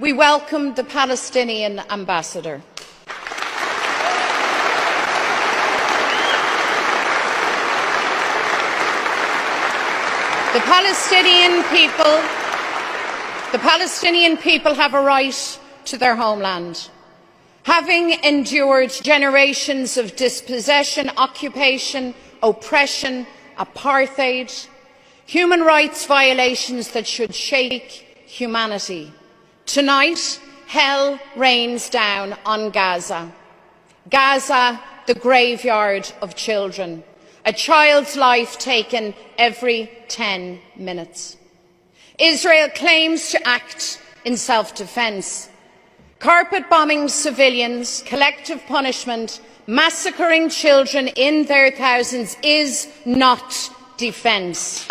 We welcome the Palestinian ambassador. The Palestinian people have a right to their homeland. Having endured generations of dispossession, occupation, oppression, apartheid, human rights violations that should shake humanity, tonight hell rains down on Gaza. Gaza, the graveyard of children. A child's life taken every 10 minutes. Israel claims to act in self-defense. Carpet bombing civilians, collective punishment, massacring children in their thousands is not defense.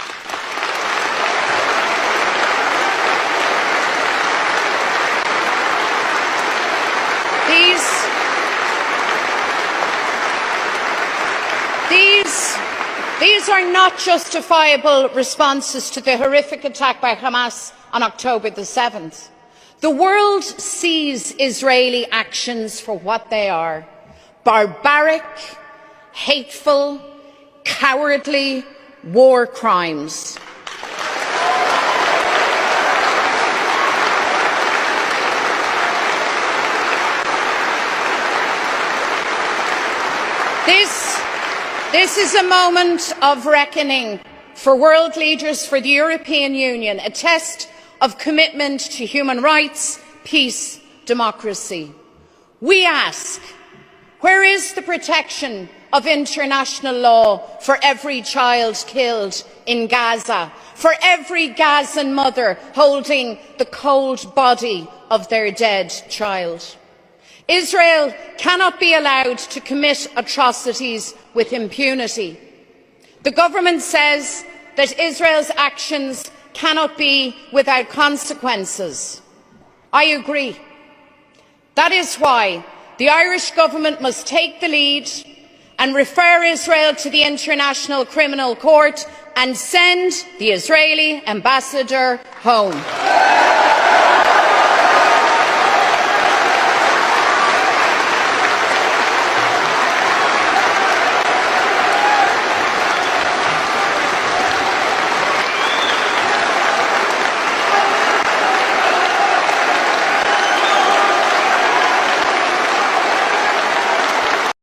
These are not justifiable responses to the horrific attack by Hamas on October the 7th. The world sees Israeli actions for what they are: barbaric, hateful, cowardly war crimes. This is a moment of reckoning for world leaders, for the European Union, a test of commitment to human rights, peace, democracy. We ask, where is the protection of international law for every child killed in Gaza, for every Gazan mother holding the cold body of their dead child? Israel cannot be allowed to commit atrocities with impunity. The government says that Israel's actions cannot be without consequences. I agree. That is why the Irish government must take the lead and refer Israel to the International Criminal Court and send the Israeli ambassador home.